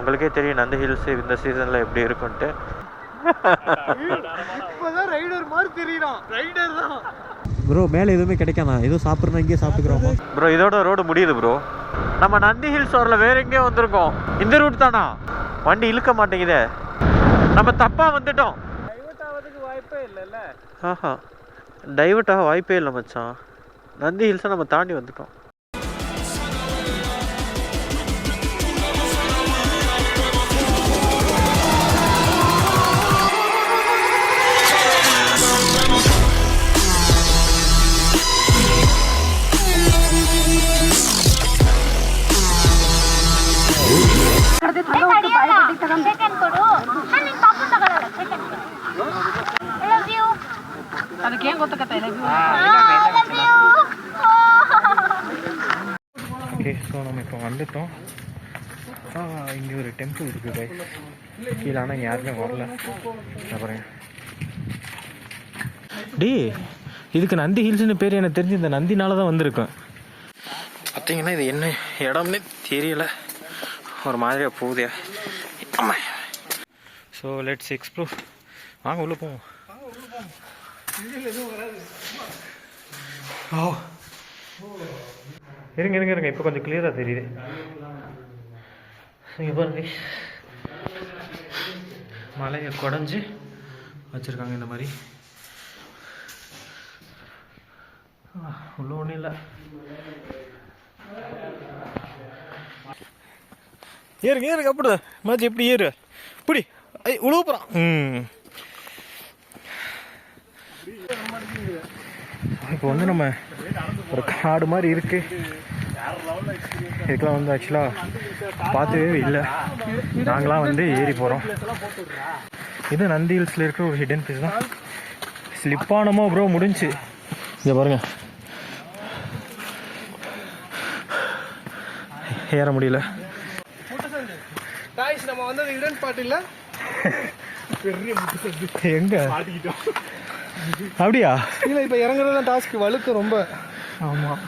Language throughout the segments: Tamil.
உங்களுக்கே தெரியும் நந்தி ஹில்ஸ் இந்த சீசனில் எப்படி இருக்குன்ட்டு. இப்போதான் ரைடர் மாதிரி தெரியுறான். ரைடர் தான் ப்ரோ. மேலே எதுவுமே கிடைக்காதா? எதுவும் சாப்பிட்றோம் இங்கேயே சாப்பிட்டுக்கிறோமா ப்ரோ? இதோட ரோடு முடியுது ப்ரோ. நம்ம நந்தி ஹில்ஸ் வரல, வேற எங்கேயோ வந்திருக்கோம். இந்த ரூட் தானா? வண்டி இழுக்க மாட்டேங்குதே. நம்ம தப்பாக வந்துட்டோம். டைவர்ட் ஆகிறதுக்கு வாய்ப்பே இல்லைல்ல. ஆஹா, டைவர்ட் ஆக வாய்ப்பே இல்லை மச்சான். நந்தி ஹில்ஸை நம்ம தாண்டி வந்துட்டோம். ஓகே, ஸோ நம்ம இப்போ வந்துட்டோம். இங்கே ஒரு டெம்பிள் இருக்குது கைஸ் கீழே. ஆனால் இங்கே யாருமே வரல. அப்புறம் டி இதுக்கு நந்தி ஹில்ஸ்னு பேர் எனக்கு தெரிஞ்சு இந்த நந்தினால தான் வந்திருக்கேன். பார்த்தீங்கன்னா இது என்ன இடம்னே தெரியல, ஒரு மாதிரியாக போகுதே. ஆமாம். So let's explore. வாங்க உள்ளே போவோம். ஓ இருங்க இருங்க இருங்க, இப்போ கொஞ்சம் கிளியராக தெரியுது. இங்கே பாருங்க, மலையை குடஞ்சி வச்சுருக்காங்க இந்த மாதிரி. உள்ள ஒன்றும் இல்லை. ஏறுங்க ஏறுங்க. அப்படி மாச்சி எப்படி ஏறு இப்படி உழுவு போகிறான். இப்போ வந்து நம்ம ஒரு காடு மாதிரி இருக்கு. இதுக்கெல்லாம் வந்து ஆக்சுவலாக பார்த்தவே இல்லை. நாங்களாம் வந்து ஏறி போகிறோம். இது நந்தி ஹில்ஸில் இருக்கிற ஒரு ஹிடன் பிளேஸ் தான். ஸ்லிப்பானமோ ப்ரோ முடிஞ்சு. இங்கே பாருங்க, ஏற முடியல. நம்ம வந்து ஹிடன் பார்ட் இல்லை. எங்க அப்படியா? இல்லை, இப்போ இறங்குறது தான் டாஸ்க். வழுக்கு ரொம்ப. ஆமாம்.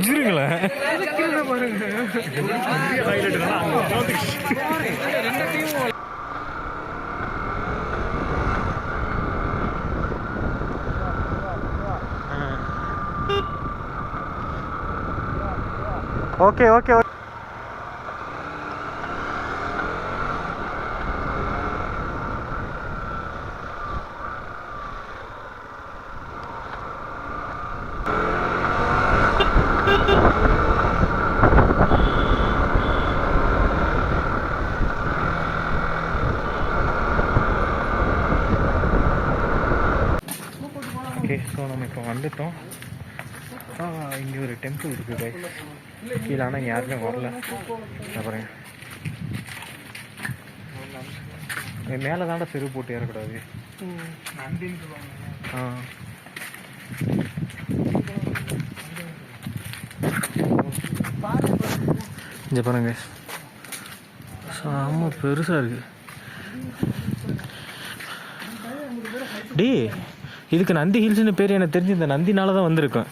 இருங்களேன். Okay okay okay. Okay, so நம்ம இப்போ வந்துட்டோம். இங்கே ஒரு டெம்பிள் இருக்குது கைஸ் கீழே. ஆனால் இங்கே யாருமே வரல. அப்புறம் மேலே தாண்டா செருப்பு போட்டு ஏறக்கூடாது. இங்கே பாருங்க, செம்ம பெருசாக இருக்குது. டி இதுக்கு நந்தி ஹில்ஸ்னு பேர் எனக்கு தெரிஞ்சு இந்த நந்தினால தான் வந்திருக்கேன்.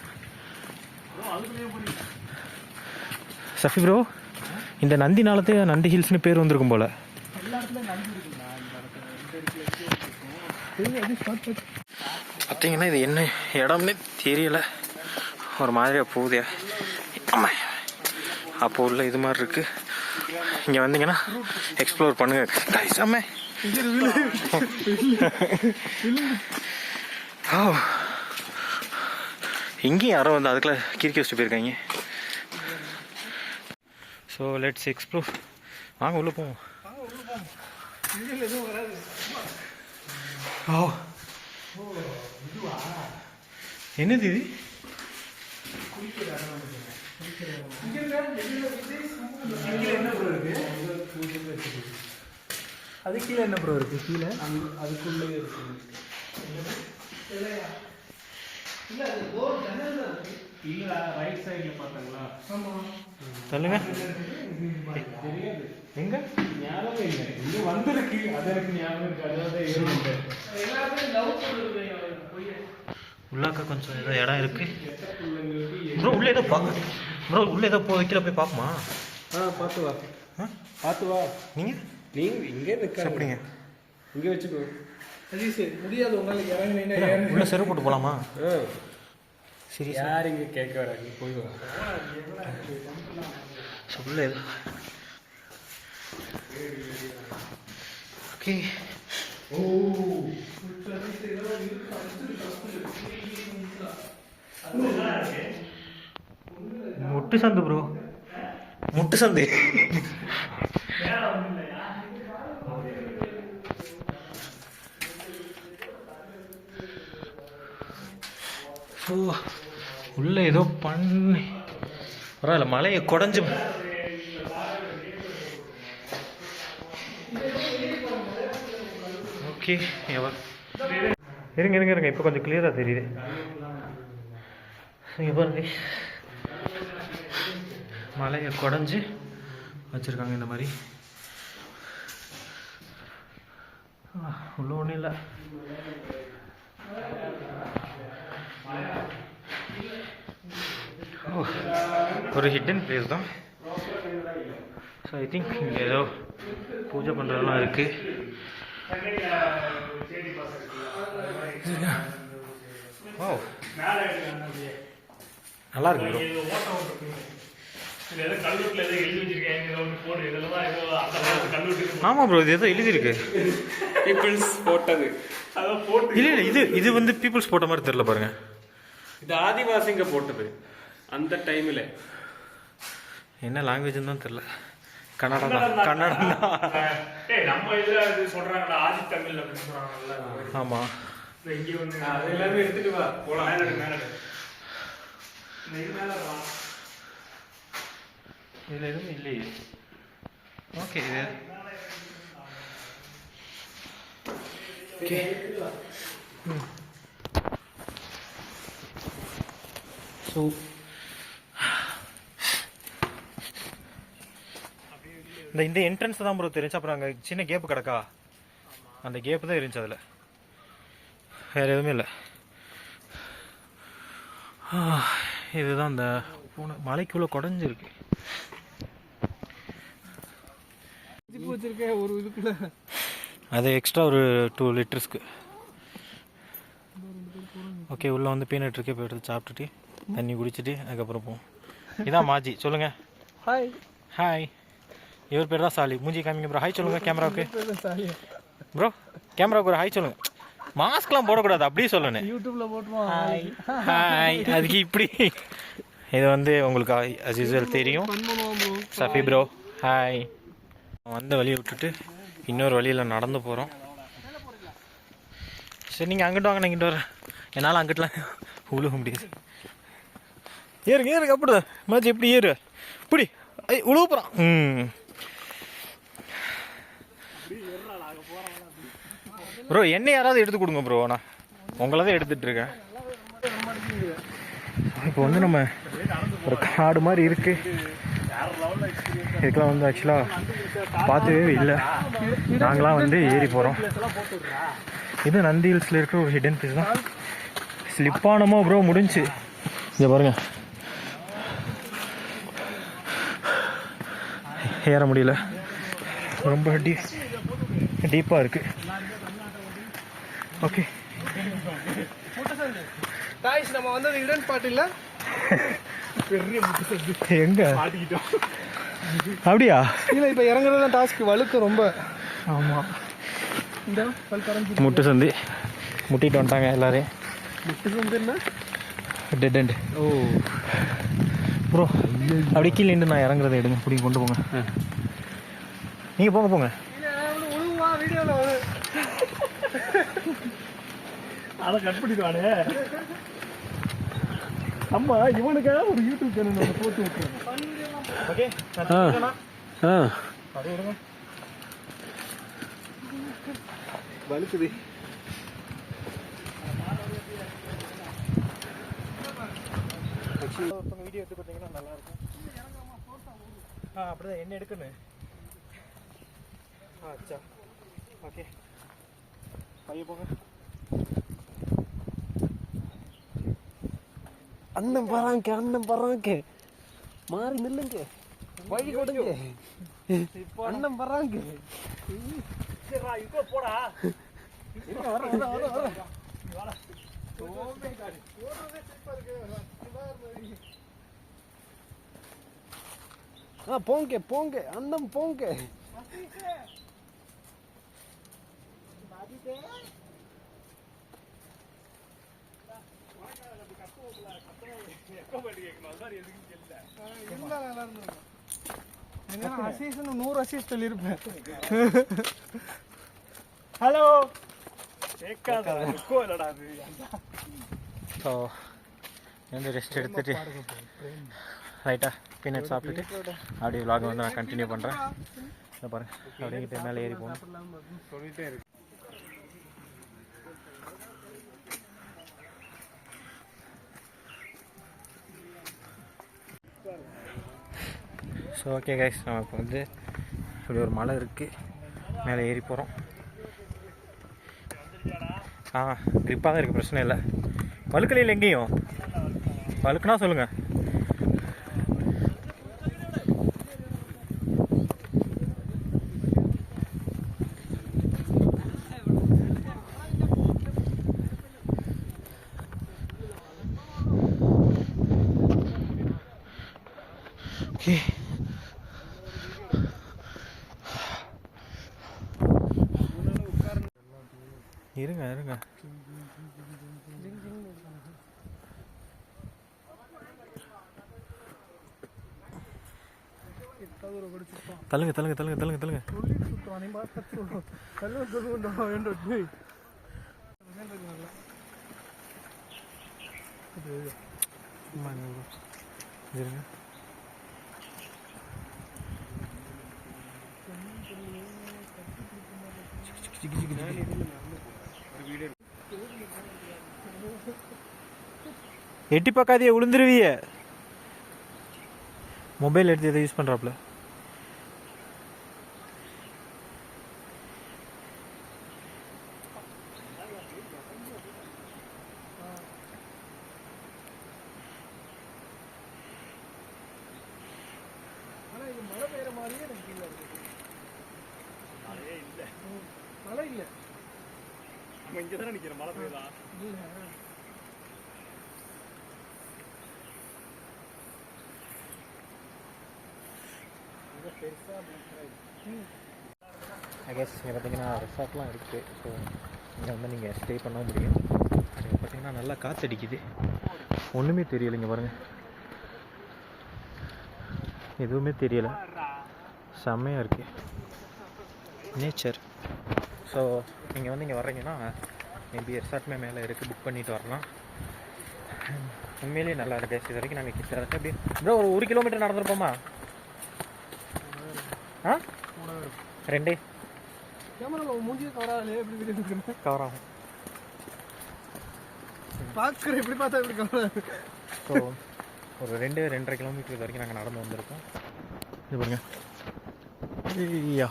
சஃபி ப்ரோ, இந்த நந்தினாலத்தே நந்தி ஹில்ஸ்னு பேர் வந்திருக்கும் போல. பார்த்தீங்கன்னா இது என்ன இடம்னே தெரியல, ஒரு மாதிரியாக போகுதே. ஆமாம், அப்போ உள்ள இது மாதிரி இருக்கு. இங்கே வந்தீங்கன்னா எக்ஸ்ப்ளோர் பண்ணுங்க கைஸ். ஆமே இங்கேயும் யாரோ வந்து அதுக்குள்ள கிறுக்கி வச்சுட்டு போயிருக்காங்க. So let's explore. வாங்க உள்ளே போவோம். ஓ என்னது இது? அது கீழே என்ன ப்ரோ இருக்கு? கீழே அதுக்குள்ளே இருக்கு. இல்ல ரைட் சைடுல பாத்தீங்களா? ஆமா. சொல்லுங்க. தெரியாது. எங்க? ஞாபகம் இல்ல. இங்க வந்திருக்கு. அது எனக்கு ஞாபகம் இருக்கு. அதாவது ஏறிங்க. எல்லாமே லவ் சொல்லுங்க. உள்ளாக்க கொஞ்சம் ஏதோ இடம் இருக்கு ப்ரோ. உள்ள ஏதோ ப்ரோ உள்ளே ஏதோ வைக்கல போய் பார்ப்போமா? பார்த்து வா, ஆ பார்த்து வா. நீங்கள் இங்கே நிற்க எப்படிங்க இங்கே வச்சுக்கோ. சதீஷ் முடியாது உங்களுக்கு இறங்குனீங்கன்னா உள்ளே செருப்பு போட்டு போகலாமா? சரி யார் இங்கே கேட்க வராங்க, போய் வா. சொல்லு ஓகே. முட்டு சந்து ப்ரோ, முட்டு சந்து. ஸோ உள்ள ஏதோ பண்ணி பரவாயில்ல, மலையை குடஞ்சு. ஓகே இருங்க இருங்க இருங்க, இப்போ கொஞ்சம் கிளியராக தெரியுது. இங்கே பாருங்க, மலையை குடஞ்சி வச்சுருக்காங்க இந்த மாதிரி. உள்ள ஒன்றும் இல்லை. ஒரு ஹிடன் பிளேஸ் தான். ஸோ ஐ திங்க் இங்கே ஏதோ பூஜை பண்ணுறதுலாம் இருக்குது. ஓ நல்லா இருக்கு ப்ரோ. ஆமாம் ப்ரோ, இது ஏதோ எழுதியிருக்கு. பீப்புள்ஸ் போட்டது. இல்லை இல்லை, இது வந்து பீப்புள்ஸ் போட்ட மாதிரி தெரியல பாருங்க. இது ஆதிவாசிங்க போட்டது அந்த டைமில். என்ன லாங்குவேஜ்னு தான் தெரியல. கன்னடம் தான், கன்னடம் தான். நம்ம இதுல இது சொல்றாங்கல்ல, ஆதி தமிழ் அப்படின்னு சொல்றாங்கல்ல. ஆமாம், இங்க வந்து அது எல்லாமே எடுத்துட்டு வா, போலாம். மேல இது மேல வா. இதில் எதுவும் இல்லையே. ஓகே இது ஓகே. ஸோ இந்த என்ட்ரன்ஸ் தான் ப்ரோ தெரிஞ்சு. அப்புறம் அங்கே சின்ன கேப்பு கிடக்கா, அந்த கேப்பு தான் இருந்துச்சு, அதில் வேறு எதுவுமே இல்லை. இதுதான் அந்த மலைக்குள்ளே குடஞ்சிருக்கு. வச்சிருக்கேன் ஒரு இதுக்குள்ள. அது எக்ஸ்ட்ரா ஒரு 2 லிட்டர்ஸ்க்கு. ஓகே, உள்ளே வந்து பீனட் இருக்கே, போய் எடுத்து சாப்பிட்டுட்டு தண்ணி குடிச்சிட்டு அதுக்கப்புறம் போவோம். இதான் மாஜி. சொல்லுங்கள். ஹாய். ஹாய். இவர் பேர் தான் சாலி. மூஞ்சி காமிங்க ப்ரோ. ஹாய் சொல்லுங்கள் கேமராவுக்கு. ப்ரோ கேமராவுக்கு ஒரு ஹாய் சொல்லுங்கள். மாஸ்க்லாம் போடக்கூடாது, அப்படியே சொல்லணும். யூடியூப்ல போட்டுருவோம். Hi hi. அதுக்கு இப்படி இது வந்து உங்களுக்கு அஸ் யூஸ்வல் தெரியும். Safi bro hi. வந்த வழியை விட்டுட்டு இன்னொரு வழியில் நடந்து போகிறோம். சரி நீங்கள் அங்கிட்டு வாங்க, நான் இங்கிட்டு வரேன். என்னால் அங்கிட்டலாம் உழுக முடியாது. ஏறுங்க ஏறுங்க. அப்படி மாச்சி எப்படி ஏறு இப்படி உழுக போகிறான். ப்ரோ என்ன யாராவது எடுத்து கொடுங்க ப்ரோ, நான் உங்களை தான் எடுத்துகிட்டு இருக்கேன். இப்போ வந்து நம்ம ஒரு காடு மாதிரி இருக்குது. இதுக்கெல்லாம் வந்து ஆக்சுவலாக பார்த்தவே இல்லை. நாங்களாம் வந்து ஏறி போகிறோம். இது நந்தி ஹில்ஸில் இருக்கிற ஒரு ஹிடன் பிளேஸ் தான். ஸ்லிப்பானமோ ப்ரோ, முடிஞ்சு. இங்கே பாருங்க, ஏற முடியல, ரொம்ப டீப்பாக இருக்குது. ஓகே காய்ஸ், நம்ம வந்தது இடன் பாட்டு இல்லை, எங்க அப்படியா? இல்லை இப்போ இறங்குறது தான் டாஸ்க். வழுக்கு ரொம்ப. ஆமாம், இந்த முட்டு சந்தி முட்டிட்டு வந்துட்டாங்க எல்லாரையும். முட்டு சந்துன்னா டெட் எண்ட். ஓ ப்ரோ, அப்படி கீழே நின்று நான் இறங்குறதை எடுங்க, பிடிங்க கொண்டு போங்க. நீங்கள் போங்க போங்க. வீடியோவில் அதை கட் பண்ணிடுவானே. அம்மா இவனுக்காக ஒரு யூடியூப் சேனல் நம்ம போட்டு விட்டுருவோம். ஓகே அது விடுங்க. வலுக்குது. ஒருத்தவங்க வீடியோ எடுத்து பார்த்தீங்கன்னா நல்லாயிருக்கும். அப்படிதான் என்ன எடுக்கணும். அச்சா ஓகே, பைய போங்க. அண்ணன் பறாங்க. மாறி நில்லுங்க, வழி கொடுங்க, அண்ணன் வராங்க. போடா போங்க போங்க அண்ணன் போங்க. அசீஸ்னு 100 அசீஸ் சொல்லியிருப்பேன். ஹலோ இல்லடா அது. ஸோ வந்து ரெஸ்ட் எடுத்துட்டு ரைட்டாக பீனட் சாப்பிட்டுட்டு அப்படியே விலாக் வந்து நான் கண்டினியூ பண்ணுறேன். இதை பாருங்க, அப்படியே மேலே ஏறி போகணும். சொல்லிட்டே இருக்கு. ஸோ ஓகே கைஸ், நம்ம இப்போ வந்து இப்படி ஒரு மலை இருக்குது, மேலே ஏறி போகிறோம். க்ரிப்பாக தான் இருக்குது, பிரச்சனை இல்லை. வழுக்கலையில் எங்கேயும் வழுக்குனா சொல்லுங்கள். ஓகே, இருங்க இருங்க. தள்ளுங்க தள்ளுங்க தள்ளுங்க தள்ளுங்க தள்ளுங்க. இருங்க. எட்டி பார்க்காதே, விழுந்துருவிய. மொபைல் எடுத்து எதை யூஸ் பண்ணுறாப்புல. மழை இல்லை, நம்ம இங்கே தானே நிற்கிறோம், மழை பெய்யலாம். ஐ கெஸ் இங்கே பார்த்தீங்கன்னா ரெசார்ட்லாம் இருக்குது. ஸோ இங்கே வந்து நீங்கள் ஸ்டே பண்ண முடியும். அது பார்த்தீங்கன்னா நல்லா காற்றடிக்குது, ஒன்றுமே தெரியலை. இங்கே பாருங்கள், எதுவுமே தெரியலை, செம்மையாக இருக்குது நேச்சர். ஸோ நீங்கள் வந்து இங்கே வர்றீங்கன்னா மேபி ரெசார்ட்டுமே மேலே இருக்குது, புக் பண்ணிவிட்டு வரலாம். உண்மையிலேயே நல்லா இருக்குது. இது வரைக்கும் நாங்கள் கிட்டத்தட்ட அப்படியே ப்ரோ ஒரு 1 கிலோமீட்டர் நடந்துருப்போமா? ஆ 2 மூஞ்சியே கவர் ஆகலையே, எப்படி கவர் ஆகும். பார்க்குறேன், எப்படி பார்த்தா எப்படி கவர் ஆகுது. ஸோ ஒரு 2-2.5 கிலோமீட்டர் வரைக்கும் நாங்கள் நடந்து வந்திருக்கோம். இது பாருங்க, ஐயா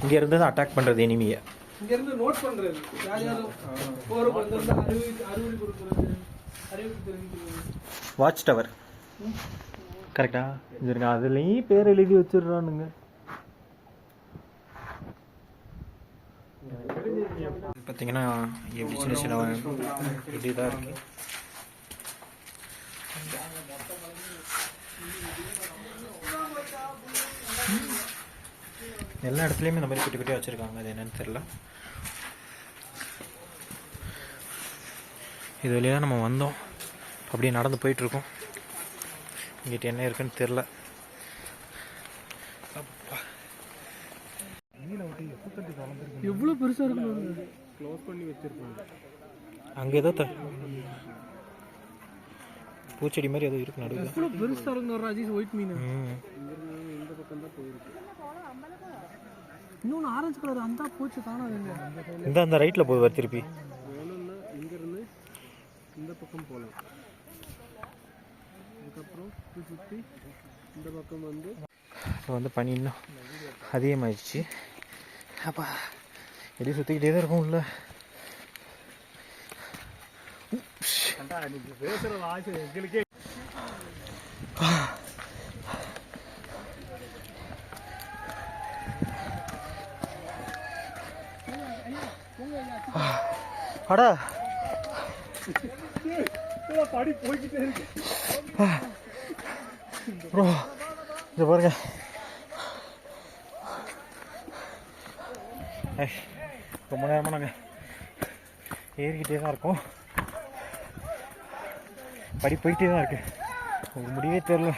இங்கே இருந்தது அட்டாக் பண்ணுறது எனிமியை. இங்கேருந்து நோட் பண்ணுறது, யார் யாரும் போகிறப்ப வந்து அறிவுரை கொடுக்குறது, அறிவுக்கு தெரிவிக்கிறது. வாட்ச் டவர் கரெக்டா? இருங்க, அதுலேயும் பேர் எழுதி வச்சிடுறானுங்க. பார்த்தீங்கன்னா எப்படி சின்ன சின்ன இப்படி தான் இருக்கு. எல்லா இடத்துலையுமே இந்த மாதிரி குட்டி குட்டியாக வச்சுருக்காங்க, அது என்னன்னு தெரில. இது வழியாக தான் நம்ம வந்தோம், அப்படியே நடந்து போயிட்டுருக்கோம். இங்கிட்ட என்ன இருக்குன்னு தெரில. எவ்வளோ பெருசாக இருக்கு, க்ளோஸ் பண்ணி வச்சிருப்பாங்க. அங்கே ஏதோ பூச்செடி மாதிரி ஏதோ இருக்கு நடுவில். எவ்வளோ பெருசாக இருக்குன்னு ராஜேஷ், ஒயிட் மீன். இந்த பக்கம் தான் போயிருக்கு. இன்னொன்று ஆரஞ்சு கலர் அந்த பூச்சி காணாதுங்க. இந்த ரைட்டில் போகுது திருப்பி. வேணும்னா இங்கேருந்து இந்த பக்கம் போகலாம், அதுக்கப்புறம் சுற்றி இந்த பக்கம் வந்து இப்போ வந்து பனி இன்னும் அதிகமாகிடுச்சு. அப்பா எப்படி சுற்றிக்கிட்டே தான் இருக்கும் உள்ள. பேசுற வாசி எங்களுக்கே அடா படி போய்கிட்டே இருக்கு ப்ரோ இது பாருங்க. ரொம்ப நேரமாக நாங்கள் ஏறிக்கிட்டே தான் இருக்கோம். படி போயிட்டே தான் இருக்கு. உங்களுக்கு முடிவே தெரியல.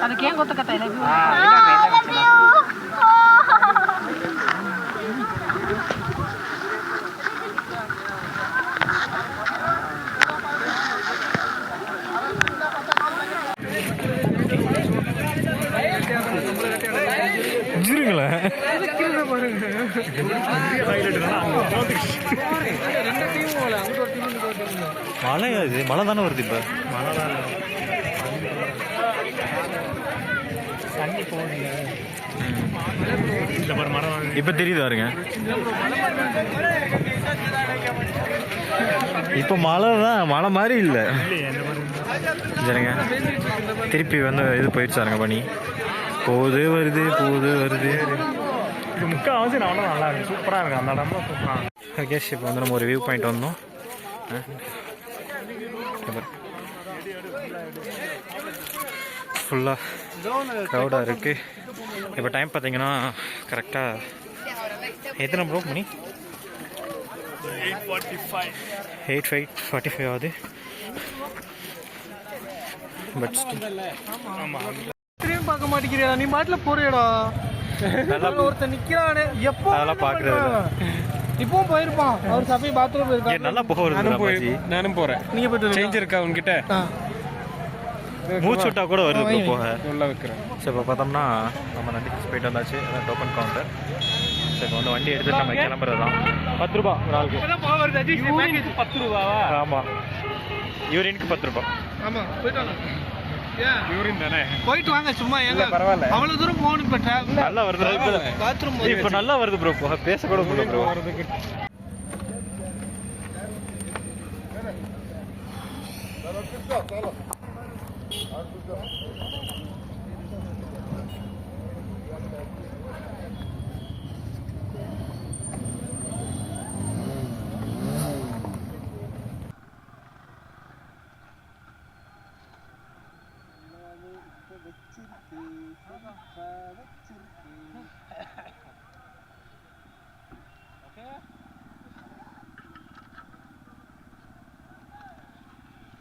ಅದಕ್ಕೆ ಏನು ಗೊತ್ತಾಗತ್ತೆ ಲವ್ ಯು மழை அது மழை தானே வருது இப்போ. மழை தான் தண்ணி போகல. இந்த மாதிரி மரம் இப்போ தெரியுது பாருங்க. இப்போ மழை தான், மழை மாதிரி இல்லை. சரிங்க, திருப்பி வந்து இது போயிடுச்சாருங்க பனி. போகுது வருது போகுது வருது. இது முக்கால்வாசி நான் நல்லா இருக்கு, சூப்பராக இருக்கு அந்த இடம்லாம் சூப்பராக. கேஷ் இப்போ வந்து நம்ம ஒரு வியூ பாயிண்ட் வந்தோம். ஃபுல்லாக க்ரௌடாக இருக்குது. இப்போ டைம் பார்த்தீங்கன்னா கரெக்டாக எத்தனை ப்ரோ மணி? 8:45 ஆகுது. பட் திரும்பி பார்க்க மாட்டேங்கிறியா நீ பாட்டில் போறியடா. ஒருத்தர் நிக்கிறானே எப்போ அதெல்லாம் பார்க்குறது. இப்பவும் போயிருப்பான். அவர் சபை பாத்ரூம் போயிருக்காரு. நல்லா புகை வருது. நானும் போறேன். நீங்க போயிட்டு சேஞ்ச் இருக்கா உங்ககிட்ட? மூச்சு விட்டா கூட வருது போக. நல்லா வைக்கிறேன். சரி, இப்போ பார்த்தோம்னா நம்ம நண்டி போயிட்டு வந்தாச்சு. அதான் டோக்கன் கவுண்டர். சரி, இப்போ வந்து வண்டி எடுத்துட்டு நம்ம கிளம்புறது தான். 10 ரூபா ஒரு ஆளுக்கு. 10 ரூபாவா? ஆமாம், யூரினுக்கு 10 ரூபா. ஆமா, போயிட்டு வாங்க. யூரின் தானே, போயிட்டு வாங்க. சும்மா ஏங்க பரவாயில்ல, அவ்வளவு தூரம் போகணும். இப்போ நல்லா வருது பாத்ரூம். இப்போ நல்லா வருது ப்ரோ. பேச கூட முடியல ப்ரோ.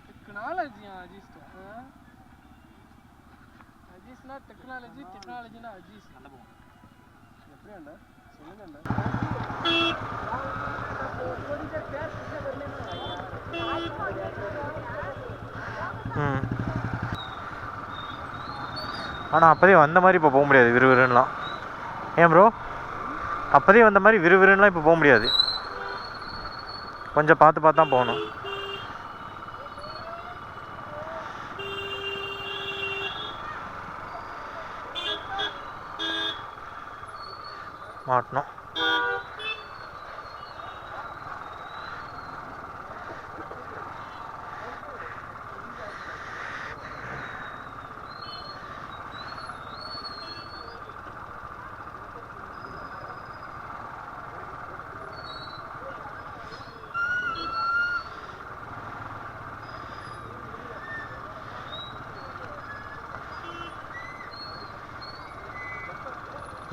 டெக்னாலஜியா அஜீஸ்டா அஜீஸ்னா டெக்னாலஜி டெக்னாலஜினா அஜீஸ் நல்ல போகும் எப்படி அண்ணா சொல்லுங்க அண்ணா ஆனால் அப்போதே வந்த மாதிரி இப்போ போக முடியாது விறுவிறுன்னெலாம். ஏன் ப்ரோ? அப்போதே வந்த மாதிரி விறுவிறுன்னெலாம் இப்போ போக முடியாது. கொஞ்சம் பார்த்து பார்த்து தான் போகணும். மாட்டணும்.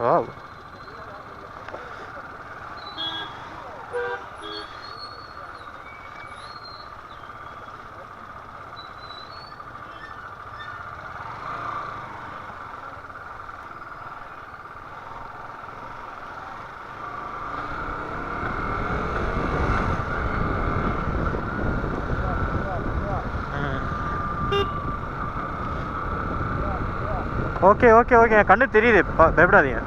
வாவ். ஓகே ஓகே ஓகே, என் கண்ணு தெரியுது, பயப்படாதீங்க.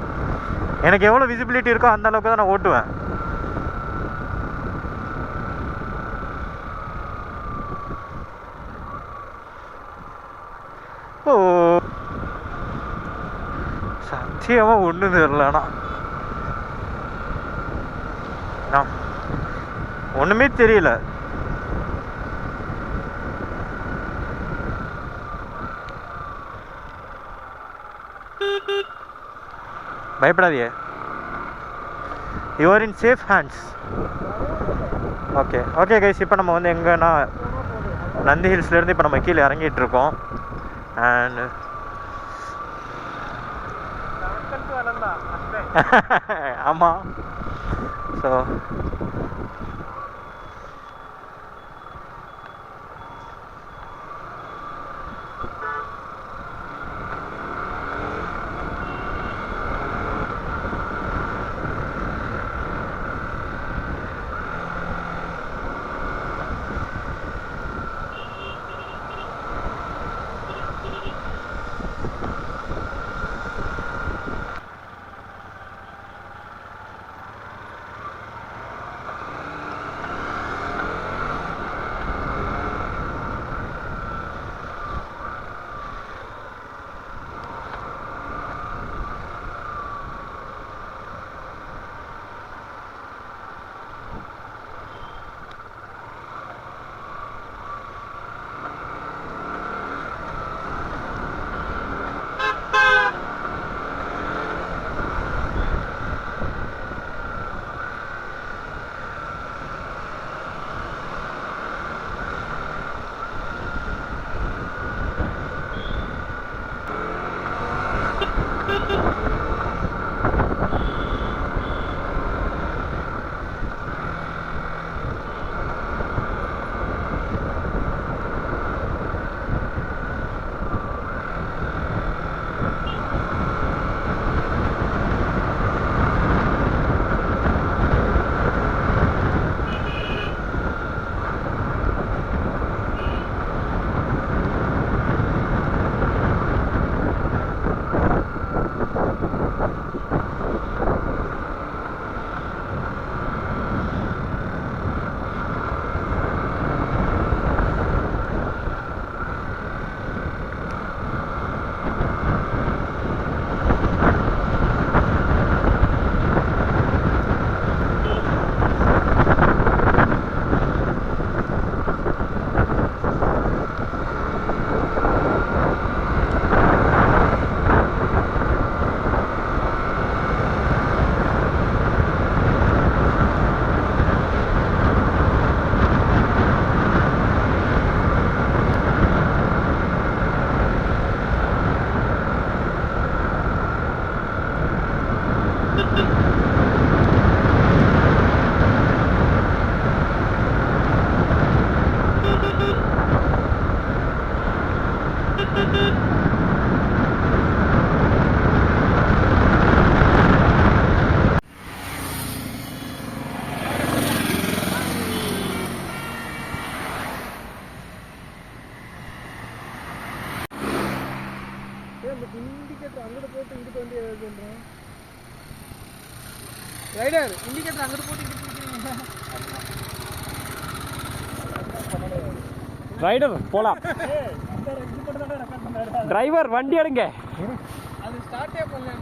எனக்கு எவ்வளோ விசிபிலிட்டி இருக்கோ அந்த அளவுக்கு தான் நான் ஓட்டுவேன். ஓ சத்தியமாக ஒன்றும் தெரியலண்ணா, ஒன்றுமே தெரியல. பயப்படாதீங்க, you are in safe hands. Okay okay guys, இப்போ நம்ம வந்து எங்கன்னா நந்தி ஹில்ஸ்லேருந்து இப்போ நம்ம கீழே இறங்கிட்டு இருக்கோம். அண்ட் ஆமாம், ஸோ இண்டிகேட்டர் அங்கிட்டு போட்டு இங்கிட்டு வந்து எதாவது பண்றேன். ரைடர் இண்டிகேட்டர் அங்கிட்டு போட்டு இங்கிட்டு ரைடர் போலாம். டிரைவர் வண்டி எடுங்க. அது ஸ்டார்ட்டே பண்ணல.